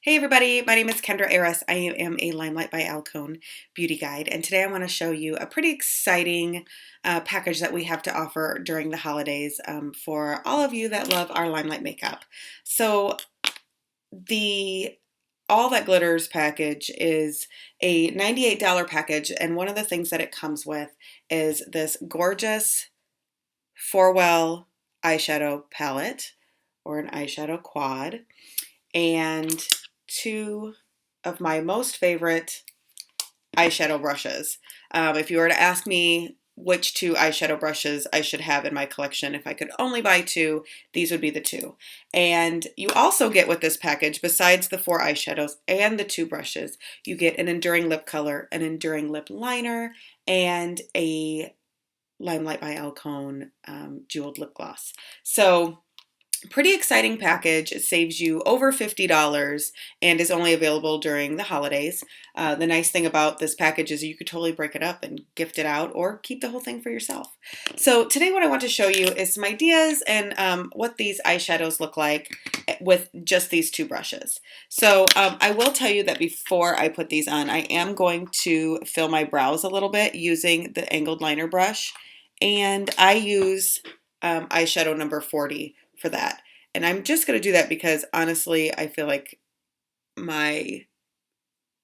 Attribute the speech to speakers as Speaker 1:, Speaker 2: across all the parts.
Speaker 1: Hey everybody, my name is Kendra Aarhus. I am a LimeLight by Alcone beauty guide, and today I want to show you a pretty exciting package that we have to offer during the holidays for all of you that love our LimeLight makeup. So the All That Glitters package is a $98 package, and one of the things that it comes with is this gorgeous 4-well eyeshadow palette or an eyeshadow quad, and two of my most favorite eyeshadow brushes. If you were to ask me which two eyeshadow brushes I should have in my collection, if I could only buy two, these would be the two. And you also get with this package, besides the 4 eyeshadows and the 2 brushes, you get an enduring lip color, an enduring lip liner, and a LimeLight by Alcone jeweled lip gloss. So pretty exciting package. It saves you over $50 and is only available during the holidays. The nice thing about this package is you could totally break it up and gift it out or keep the whole thing for yourself. So today what I want to show you is some ideas and what these eyeshadows look like with just these 2 brushes. So I will tell you that before I put these on, I am going to fill my brows a little bit using the angled liner brush, and I use eyeshadow number 40 for that. And I'm just going to do that because honestly, I feel like my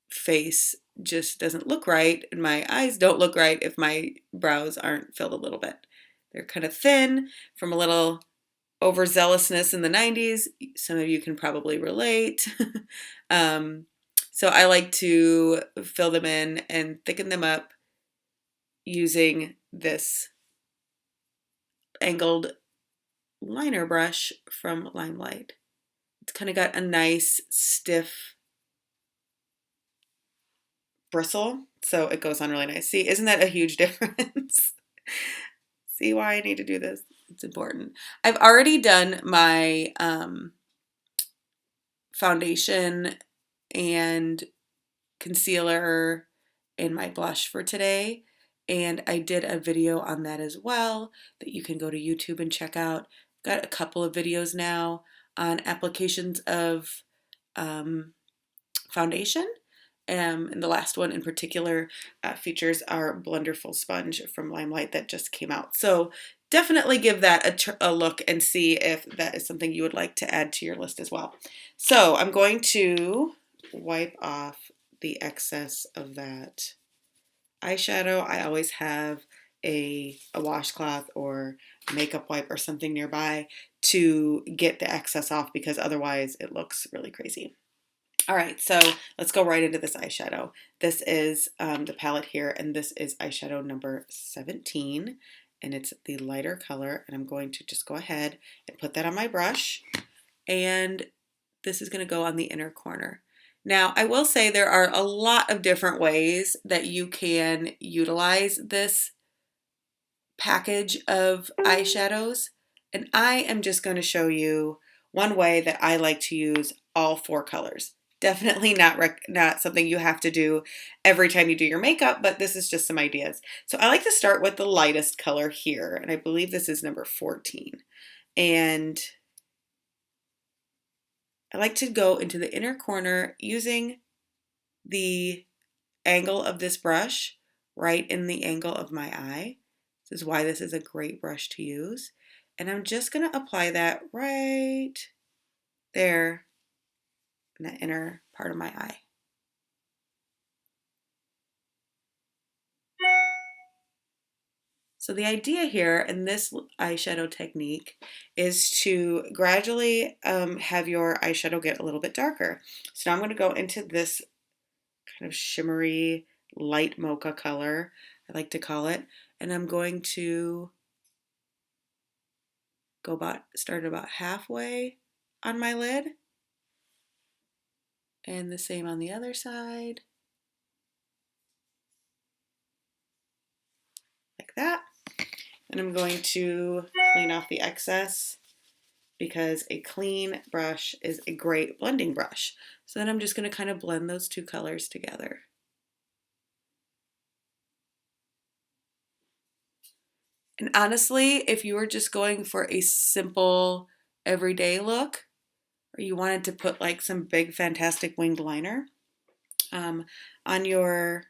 Speaker 1: face just doesn't look right and my eyes don't look right if my brows aren't filled a little bit. They're kind of thin from a little overzealousness in the 90s. Some of you can probably relate. So I like to fill them in and thicken them up using this angled liner brush from LimeLight. It's kind of got a nice stiff bristle, so it goes on really nice. See, isn't that a huge difference? See why I need to do this? It's important. I've already done my foundation and concealer and my blush for today, and I did a video on that as well that you can go to YouTube and check out. Got a couple of videos now on applications of foundation, and the last one in particular features our Blunderful sponge from LimeLight that just came out. So definitely give that a look and see if that is something you would like to add to your list as well. So I'm going to wipe off the excess of that eyeshadow. I always have a washcloth or makeup wipe or something nearby to get the excess off because otherwise it looks really crazy. All right, so let's go right into this eyeshadow. This is the palette here, and this is eyeshadow number 17, and it's the lighter color, and I'm going to just go ahead and put that on my brush, and this is going to go on the inner corner. Now, I will say there are a lot of different ways that you can utilize this package of eyeshadows, and I am just going to show you one way that I like to use all 4 colors. Definitely not something you have to do every time you do your makeup, but this is just some ideas. So I like to start with the lightest color here, and I believe this is number 14. And I like to go into the inner corner using the angle of this brush right in the angle of my eye. This is why this is a great brush to use. And I'm just going to apply that right there in the inner part of my eye. So the idea here in this eyeshadow technique is to gradually have your eyeshadow get a little bit darker. So now I'm going to go into this kind of shimmery light mocha color, I like to call it, and I'm going to start about halfway on my lid, and the same on the other side, like that. And I'm going to clean off the excess because a clean brush is a great blending brush. So then I'm just going to kind of blend those 2 colors together. And honestly, if you were just going for a simple everyday look, or you wanted to put like some big fantastic winged liner on your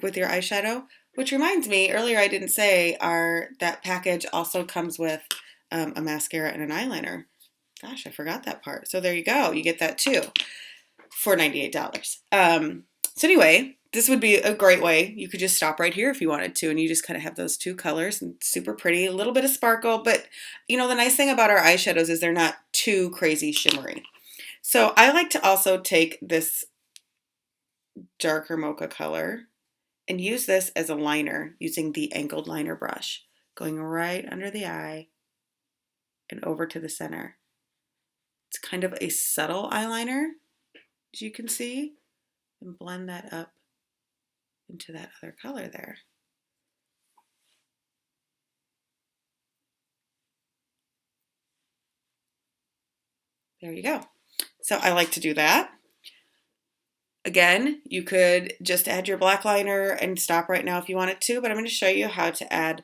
Speaker 1: with your eyeshadow. Which reminds me, earlier I didn't say that package also comes with a mascara and an eyeliner. Gosh, I forgot that part. So there you go. You get that too for $98. So anyway, this would be a great way. You could just stop right here if you wanted to, and you just kind of have those two colors and super pretty, a little bit of sparkle. But you know, the nice thing about our eyeshadows is they're not too crazy shimmery. So I like to also take this darker mocha color and use this as a liner using the angled liner brush, going right under the eye and over to the center. It's kind of a subtle eyeliner, as you can see, and blend that up into that other color there. There you go. So I like to do that. Again, you could just add your black liner and stop right now if you wanted to, but I'm going to show you how to add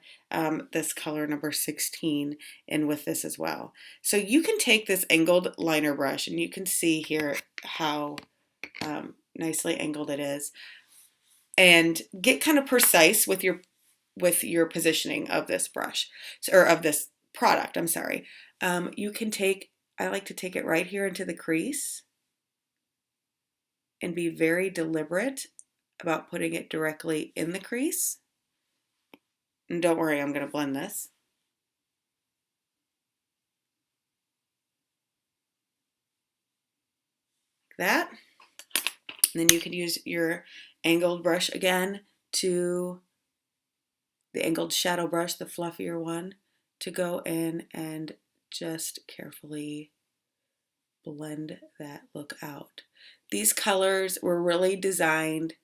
Speaker 1: this color number 16 in with this as well. So you can take this angled liner brush, and you can see here how nicely angled it is, and get kind of precise with your positioning of this brush, or of this product, I'm sorry. You can I like to take it right here into the crease and be very deliberate about putting it directly in the crease. And don't worry, I'm going to blend this. Like that. And then you can use your angled brush again, the angled shadow brush, the fluffier one, to go in and just carefully blend that look out. These colors were really designed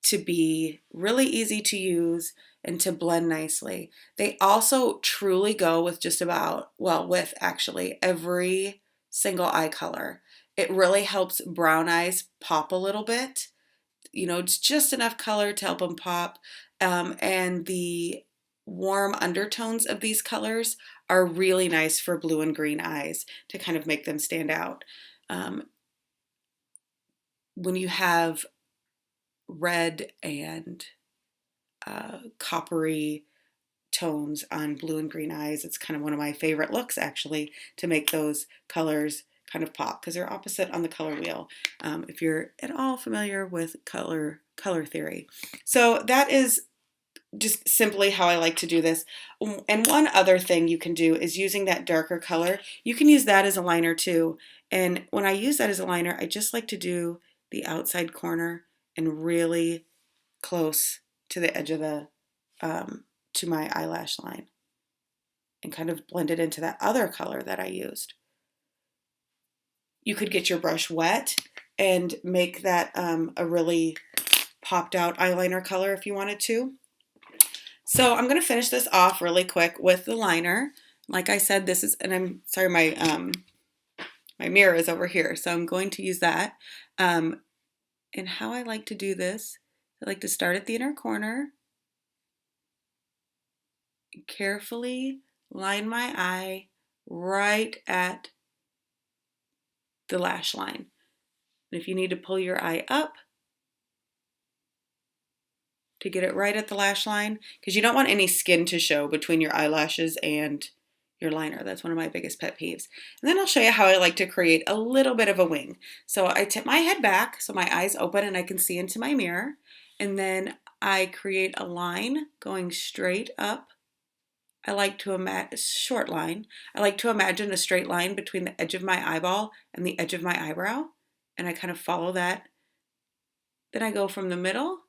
Speaker 1: to be really easy to use and to blend nicely. They also truly go with with actually every single eye color. It really helps brown eyes pop a little bit. You know, it's just enough color to help them pop. And the warm undertones of these colors are really nice for blue and green eyes to kind of make them stand out. When you have red and coppery tones on blue and green eyes, it's kind of one of my favorite looks actually, to make those colors kind of pop, because they're opposite on the color wheel, if you're at all familiar with color theory. So that is just simply how I like to do this. And one other thing you can do is using that darker color. You can use that as a liner too. And when I use that as a liner, I just like to do the outside corner and really close to the edge of the to my eyelash line, and kind of blend it into that other color that I used. You could get your brush wet and make that a really popped out eyeliner color if you wanted to. So I'm going to finish this off really quick with the liner. Like I said, this is, and I'm sorry, my mirror is over here, so I'm going to use that. And how I like to do this, I like to start at the inner corner, carefully line my eye right at the lash line. And if you need to pull your eye up to get it right at the lash line, because you don't want any skin to show between your eyelashes and your liner. That's one of my biggest pet peeves. And then I'll show you how I like to create a little bit of a wing. So I tip my head back so my eyes open and I can see into my mirror. And then I create a line going straight up. I like to imagine a short line. I like to imagine a straight line between the edge of my eyeball and the edge of my eyebrow. And I kind of follow that. Then I go from the middle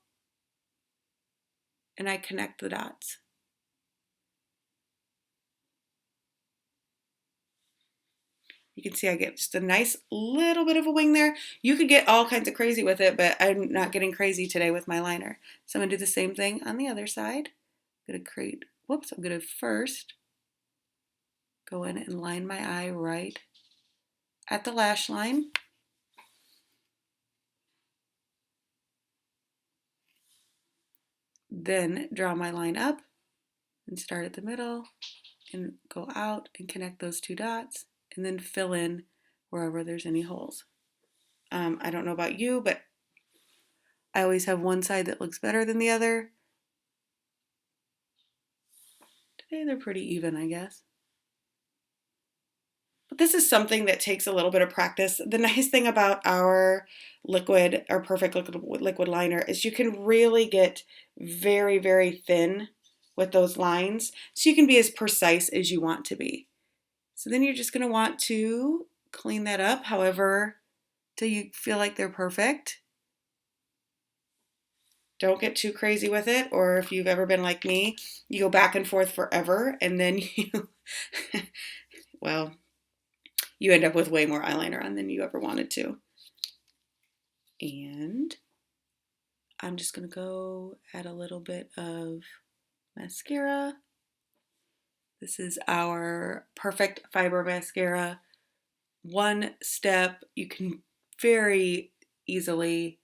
Speaker 1: and I connect the dots. You can see I get just a nice little bit of a wing there. You could get all kinds of crazy with it, but I'm not getting crazy today with my liner. So I'm going to do the same thing on the other side. I'm going to first go in and line my eye right at the lash line. Then draw my line up and start at the middle and go out and connect those two dots and then fill in wherever there's any holes. I don't know about you, but I always have one side that looks better than the other. Today they're pretty even, I guess. But this is something that takes a little bit of practice. The nice thing about our liquid, our perfect liquid liner, is you can really get very, very thin with those lines. So you can be as precise as you want to be. So then you're just going to want to clean that up however till you feel like they're perfect. Don't get too crazy with it, or if you've ever been like me, you go back and forth forever and then you, well, you end up with way more eyeliner on than you ever wanted to. And I'm just going to go add a little bit of mascara. This is our Perfect Fiber Mascara. One step, you can very easily,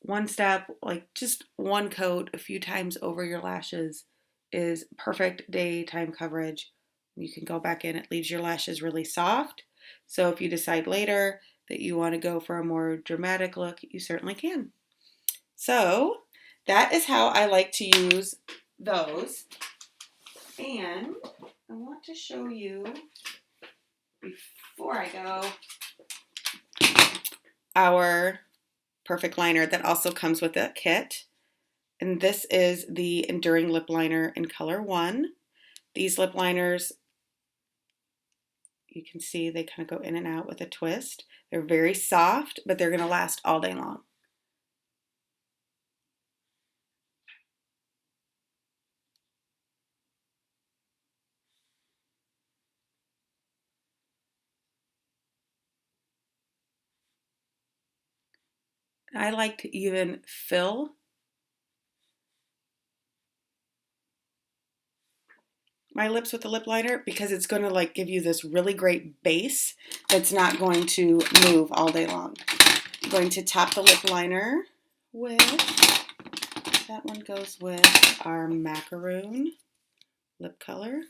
Speaker 1: one step, like just one coat a few times over your lashes is perfect daytime coverage. You can go back in, it leaves your lashes really soft. So if you decide later that you want to go for a more dramatic look, you certainly can. So that is how I like to use those. And I want to show you, before I go, our perfect liner that also comes with a kit. And this is the Enduring Lip Liner in color 1. These lip liners, you can see they kind of go in and out with a twist. They're very soft, but they're going to last all day long. I like to even fill my lips with the lip liner because it's going to like give you this really great base that's not going to move all day long. I'm going to top the lip liner with, that one goes with our macaroon lip color.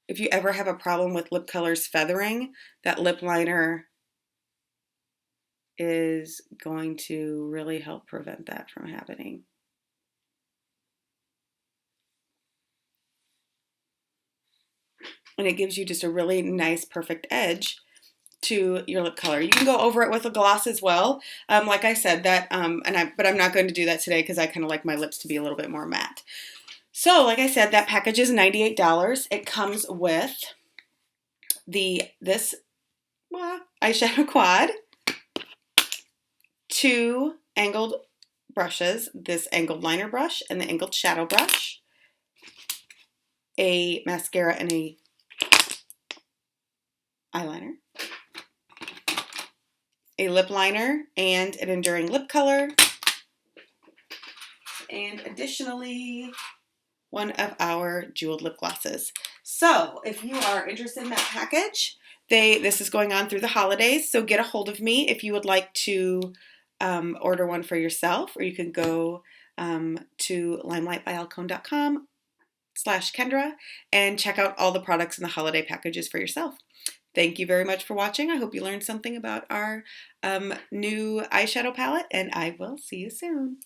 Speaker 1: If you ever have a problem with lip colors feathering, that lip liner is going to really help prevent that from happening. And it gives you just a really nice, perfect edge to your lip color. You can go over it with a gloss as well. Like I said, that, but I'm not going to do that today because I kind of like my lips to be a little bit more matte. So, like I said, that package is $98. It comes with this eyeshadow quad, 2 angled brushes, this angled liner brush and the angled shadow brush, a mascara and a eyeliner, a lip liner and an enduring lip color, and additionally one of our jeweled lip glosses. So if you are interested in that package, this is going on through the holidays, so get a hold of me if you would like to order one for yourself, or you can go to limelightbyalcone.com/Kendra and check out all the products in the holiday packages for yourself. Thank you very much for watching. I hope you learned something about our new eyeshadow palette, and I will see you soon.